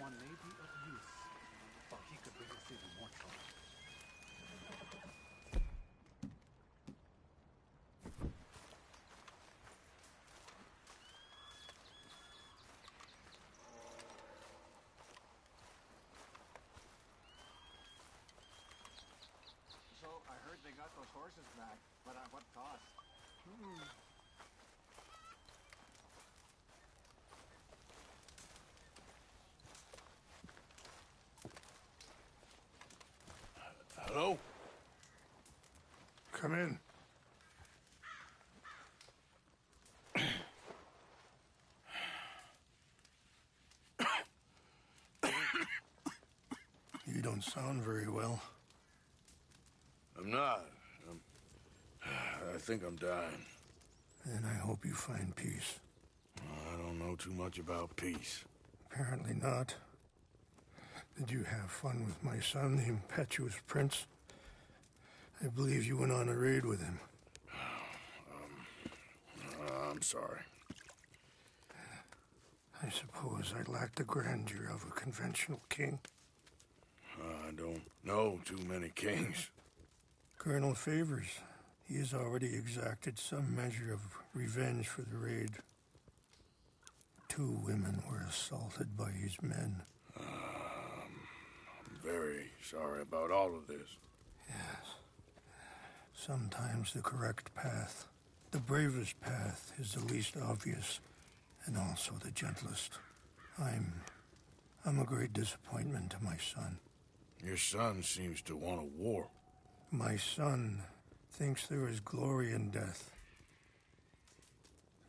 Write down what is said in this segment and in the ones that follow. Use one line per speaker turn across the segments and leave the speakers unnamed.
one may be of use, or he could bring us even more trouble.
So, I heard they got those horses back, but at what cost?
Hello?
Come in. You don't sound very well.
I'm not. I think I'm dying.
And I hope you find peace.
I don't know too much about peace.
Apparently not. Did you have fun with my son, the impetuous prince? I believe you went on a raid with him.
I'm sorry.
I suppose I lacked the grandeur of a conventional king.
I don't know too many kings.
Colonel Favors, he has already exacted some measure of revenge for the raid. 2 women were assaulted by his men.
I'm very sorry about all of this.
Yes. Sometimes the correct path, the bravest path, is the least obvious, and also the gentlest. I'm a great disappointment to my son.
Your son seems to want a war.
My son thinks there is glory in death.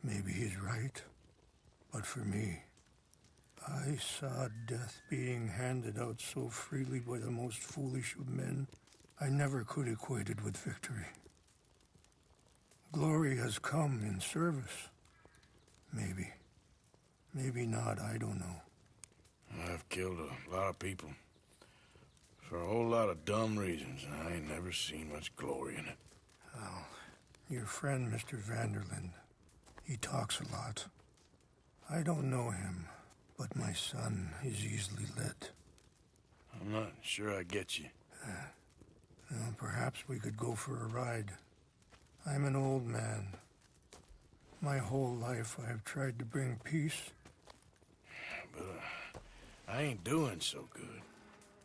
Maybe he's right, but for me, I saw death being handed out so freely by the most foolish of men, I never could equate it with victory. Glory has come in service. Maybe. Maybe not, I don't know.
I've killed a lot of people. For a whole lot of dumb reasons, and I ain't never seen much glory in it.
Oh, your friend, Mr. Vanderlyn, he talks a lot. I don't know him, but my son is easily led.
I'm not sure I get you.
Well, perhaps we could go for a ride. I'm an old man. My whole life I have tried to bring peace.
But I ain't doing so good.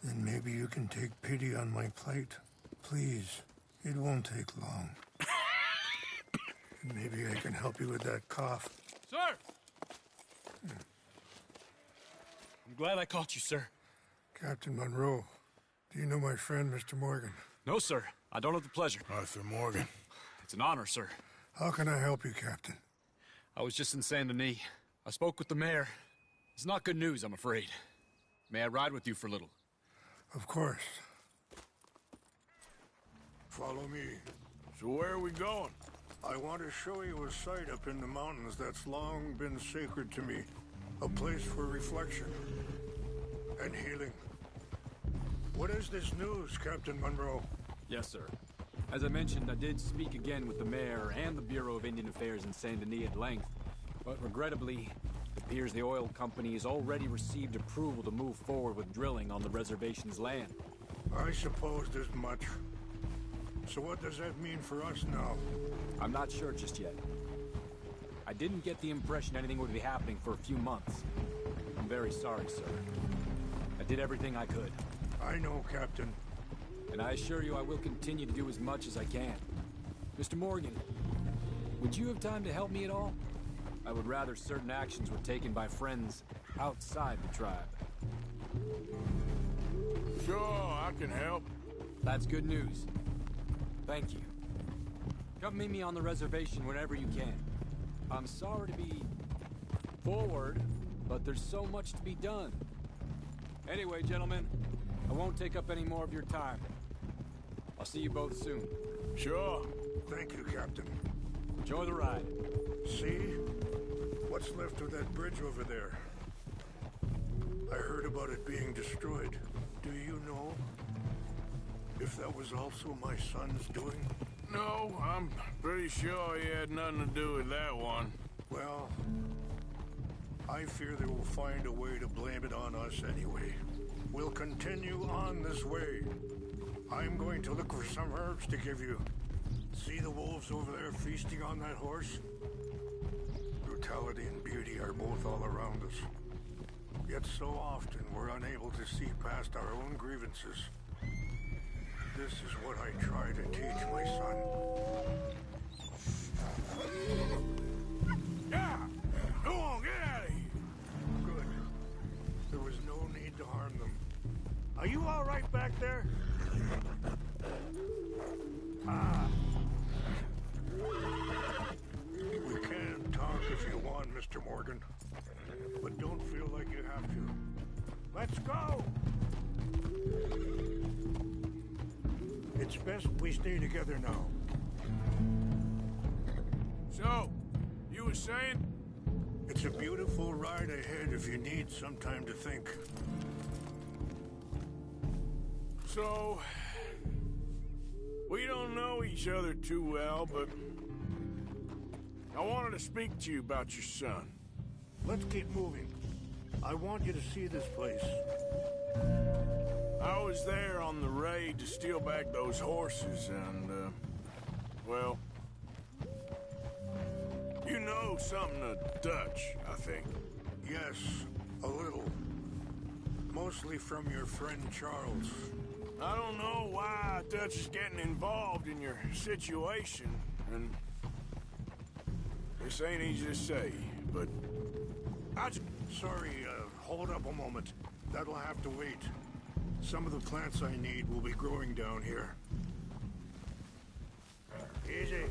Then maybe you can take pity on my plight. Please, it won't take long. And maybe I can help you with that cough.
Sir! I'm glad I caught you, sir.
Captain Monroe, do you know my friend, Mr. Morgan?
No, sir. I don't have the pleasure.
Arthur Morgan.
It's an honor, sir.
How can I help you, Captain?
I was just in Saint Denis. I spoke with the mayor. It's not good news, I'm afraid. May I ride with you for a little?
Of course. Follow me.
So where are we going?
I want to show you a site up in the mountains that's long been sacred to me. A place for reflection and healing. What is this news, Captain Monroe?
Yes, sir. As I mentioned, I did speak again with the mayor and the Bureau of Indian Affairs in Saint Denis at length. But regrettably, it appears the oil company has already received approval to move forward with drilling on the reservation's land.
I supposed as much. So what does that mean for us now?
I'm not sure just yet. I didn't get the impression anything would be happening for a few months. I'm very sorry, sir. I did everything I could.
I know, Captain.
And I assure you I will continue to do as much as I can. Mr. Morgan, would you have time to help me at all? I would rather certain actions were taken by friends outside the tribe.
Sure, I can help.
That's good news. Thank you. Come meet me on the reservation whenever you can. I'm sorry to be forward, but there's so much to be done. Anyway, gentlemen, I won't take up any more of your time. I'll see you both soon.
Sure.
Thank you, Captain.
Enjoy the ride.
See? What's left of that bridge over there? I heard about it being destroyed. Do you know if that was also my son's doing?
No, I'm pretty sure he had nothing to do with that one.
Well, I fear they will find a way to blame it on us anyway. We'll continue on this way. I'm going to look for some herbs to give you. See the wolves over there feasting on that horse? Brutality and beauty are both all around us. Yet so often we're unable to see past our own grievances. This is what I try to teach my son.
Yeah! Go on, get out of here!
Good. There was no need to harm them. Are you all right back there? Ah. We can talk if you want, Mr. Morgan. But don't feel like you have to. Let's go! It's best we stay together now.
So, you were saying?
It's a beautiful ride ahead if you need some time to think.
So, we don't know each other too well, but I wanted to speak to you about your son.
Let's keep moving. I want you to see this place.
I was there on the raid to steal back those horses, and, well, you know something of Dutch, I think.
Yes, a little. Mostly from your friend Charles.
I don't know why Dutch is getting involved in your situation, and this ain't easy to say, but
Sorry, hold up a moment. That'll have to wait. Some of the plants I need will be growing down here. Easy.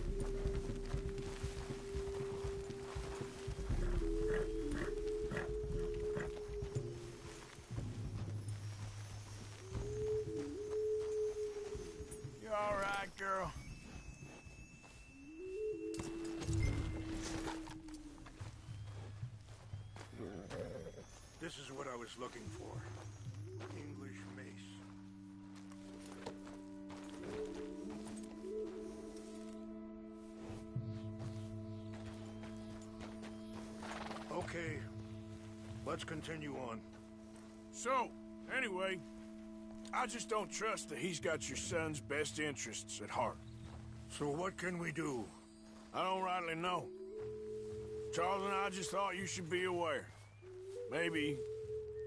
you all right, girl?
This is what I was looking for. English mace. Okay, let's continue on.
So, anyway, I just don't trust that he's got your son's best interests at heart.
So what can we do?
I don't rightly know. Charles and I just thought you should be aware. Maybe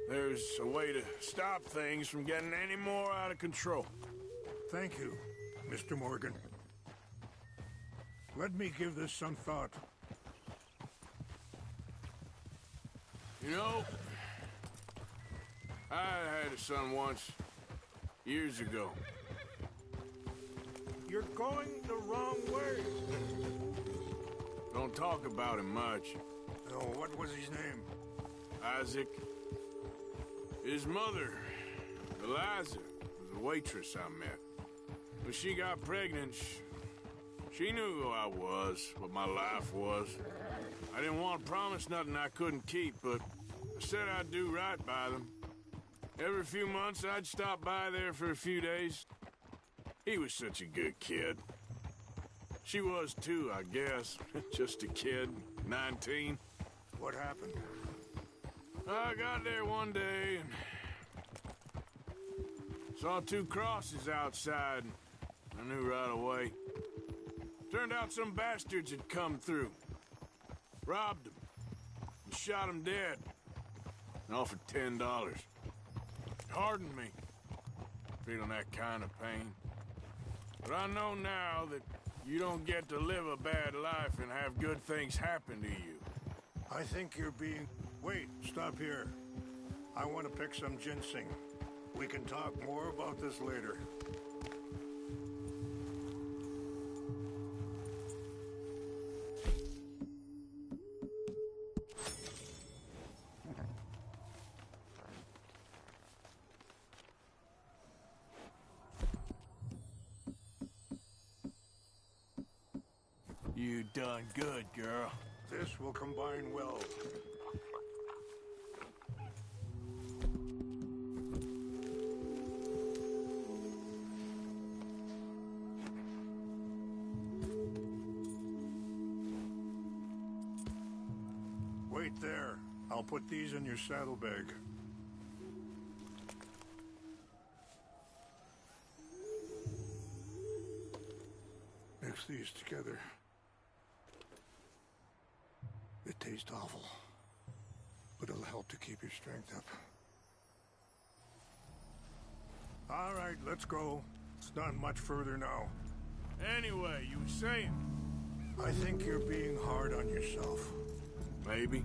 there's a way to stop things from getting any more out of control.
Thank you, Mr. Morgan. Let me give this some thought.
You know, I had a son once, years ago.
You're going the wrong way.
Don't talk about him much.
No, what was his name?
Isaac. His mother, Eliza, was a waitress I met. When she got pregnant, she knew who I was, what my life was. I didn't want to promise nothing I couldn't keep, but I said I'd do right by them. Every few months, I'd stop by there for a few days. He was such a good kid. She was too, I guess. Just a kid, 19.
What happened?
I got there one day and saw two crosses outside. I knew right away. Turned out some bastards had come through. Robbed them. And shot them dead. And offered $10. Hardened me. Feeling that kind of pain. But I know now that you don't get to live a bad life and have good things happen to you.
I think you're being... Wait, stop here. I want to pick some ginseng. We can talk more about this later.
You done good, girl.
This will combine well. Wait there. I'll put these in your saddlebag. Mix these together. It tastes awful, but it'll help to keep your strength up. All right, let's go. It's not much further now.
Anyway, you were saying?
I think you're being hard on yourself.
Maybe.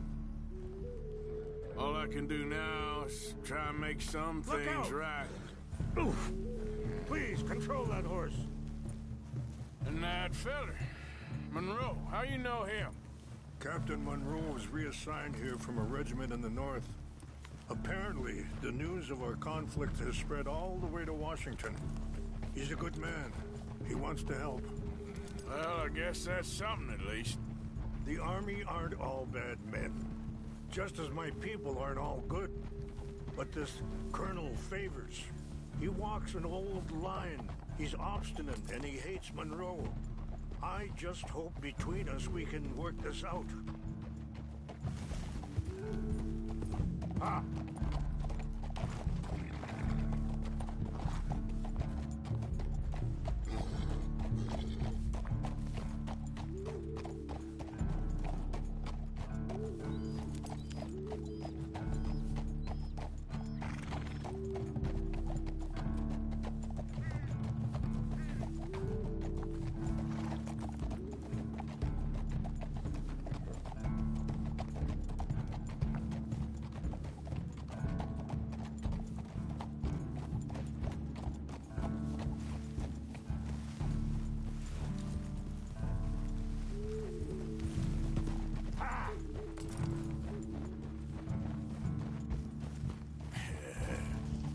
All I can do now is try and make some
Look
things
out!
right.
Oof! Please, control that horse.
And that feller, Monroe, how you know him?
Captain Monroe was reassigned here from a regiment in the north. Apparently, the news of our conflict has spread all the way to Washington. He's a good man. He wants to help.
Well, I guess that's something at least.
The Army aren't all bad men. Just as my people aren't all good. But this Colonel Favors, he walks an old line. He's obstinate and he hates Monroe. I just hope between us we can work this out. Ah!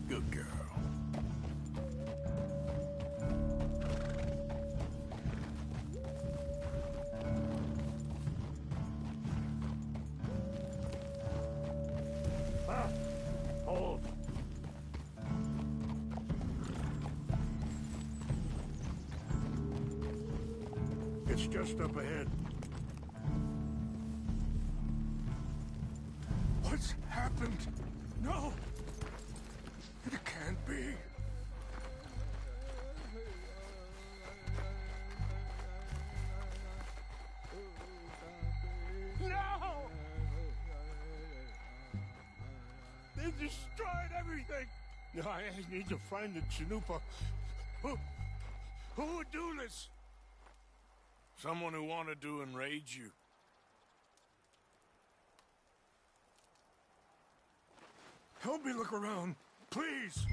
Good girl.
Ah! Hold! It's just up ahead. What's happened? No! It can't be. No! They destroyed everything! I need to find the Chanupa. Who would do this?
Someone who wanted to enrage you.
Help me look around, please.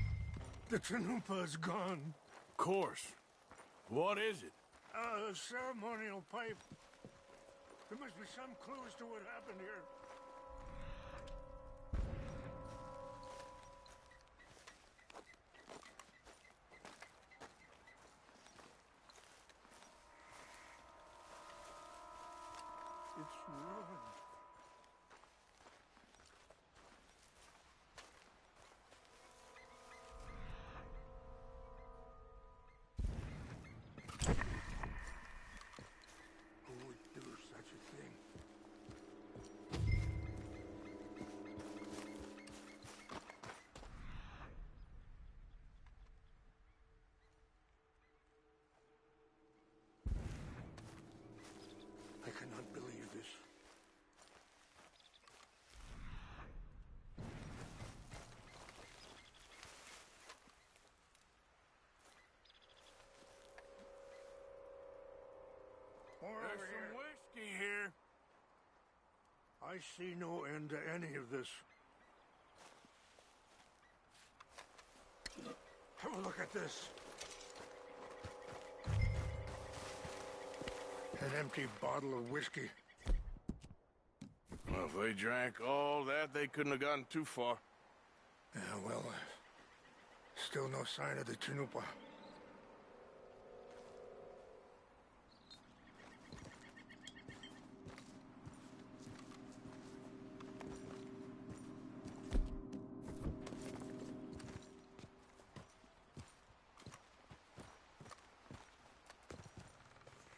The Chanupa is gone.
Of course. What is it?
A ceremonial pipe. There must be some clues to what happened here. It's ruined. Who would do such a thing? I cannot believe this.
There's some whiskey here.
I see no end to any of this. Have a look at this. An empty bottle of whiskey.
Well, if they drank all that, they couldn't have gotten too far.
Yeah, well, still no sign of the Chanupa.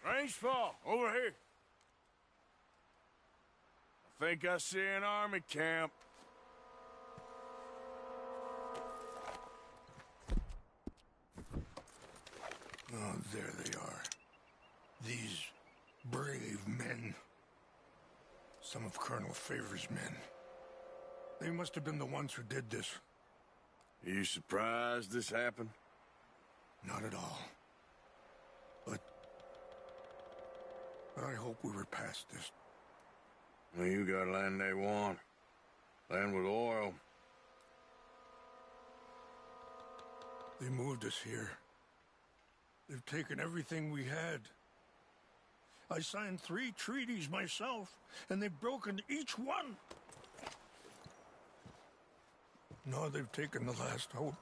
Range fall, over here. Think I see an army camp.
Oh, there they are. These brave men. Some of Colonel Favor's men. They must have been the ones who did this.
Are you surprised this happened?
Not at all. But I hope we were past this.
Well, you got land they want. Land with oil.
They moved us here. They've taken everything we had. I signed 3 treaties myself, and they've broken each one. Now they've taken the last hope.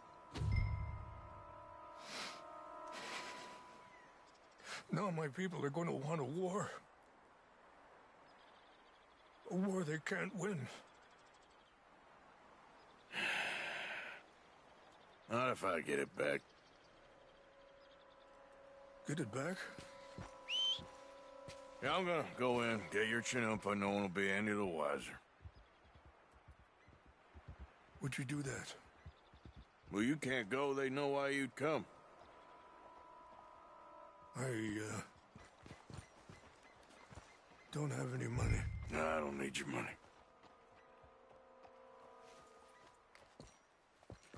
Now my people are going to want a war. A war they can't win.
Not if I get it back.
Get it back?
Yeah, I'm gonna go in, get your Chinook, but no one will be any the wiser.
Would you do that?
Well, you can't go, they know why you'd come.
I don't have any money.
No, I don't need your money.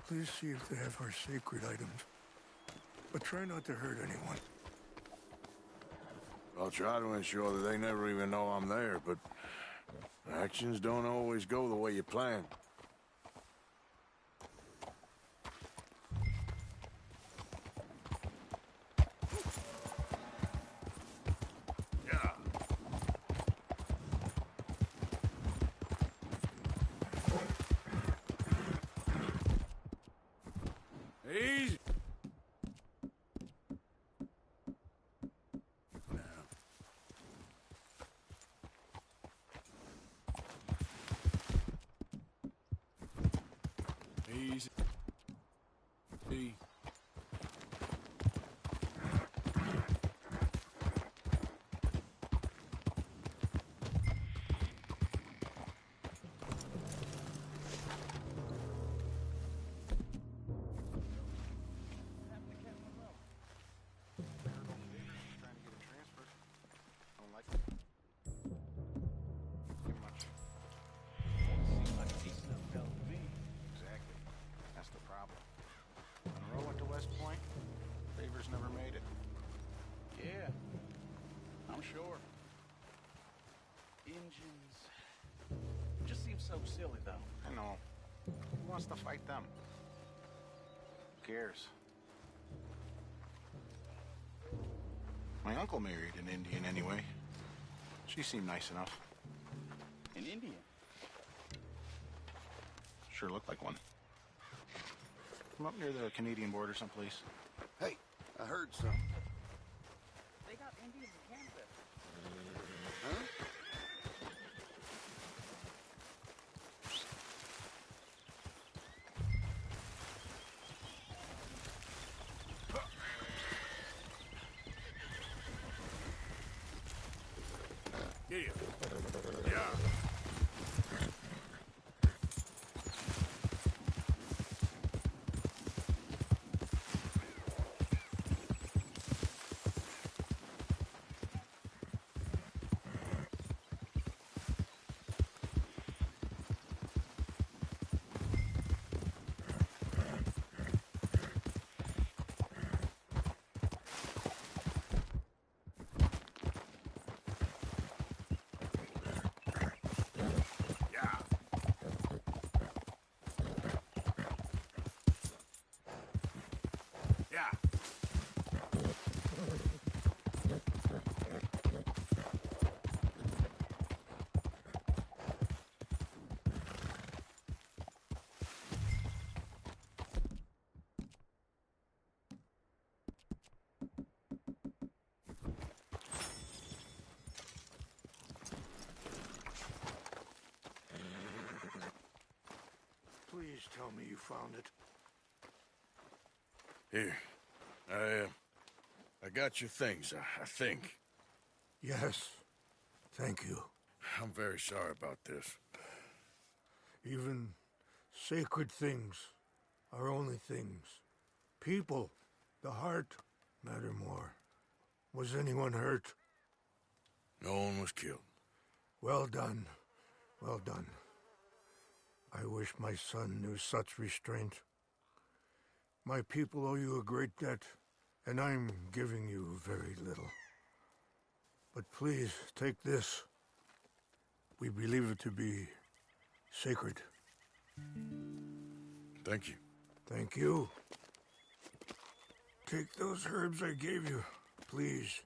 Please see if they have our sacred items. But try not to hurt anyone.
I'll try to ensure that they never even know I'm there, but actions don't always go the way you plan. Yeah. Easy. Easy. Easy.
Trying to get a transfer. I don't like it. Too much.
Seems like a decent enough fellow to me.
Exactly. That's the problem. When Roe went to West Point, Favors never made it.
Yeah, I'm sure. Engines. Just seems so silly, though.
I know. Who wants to fight them? Who cares? My uncle married an Indian anyway. She seemed nice enough.
An Indian.
Sure looked like one. From up near the Canadian border someplace.
Hey, I heard some.
They got Indians in Canada.
Huh?
Yeah. Yeah. Yeah.
Please tell me you found it.
Here. I got your things, I think.
Yes. Thank you.
I'm very sorry about this.
Even sacred things are only things. People, the heart, matter more. Was anyone hurt?
No one was killed.
Well done. Well done. I wish my son knew such restraint. My people owe you a great debt, and I'm giving you very little. But please, take this. We believe it to be sacred.
Thank you.
Thank you. Take those herbs I gave you, please.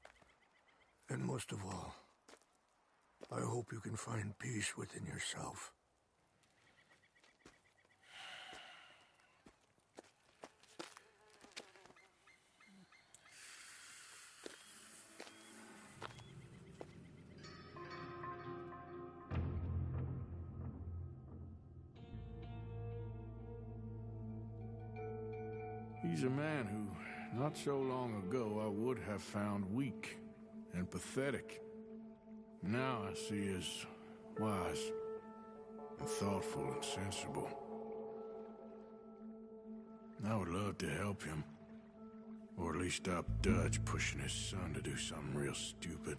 And most of all, I hope you can find peace within yourself.
He's a man who, not so long ago, I would have found weak and pathetic. Now I see as wise and thoughtful and sensible. I would love to help him, or at least stop Dutch pushing his son to do something real stupid.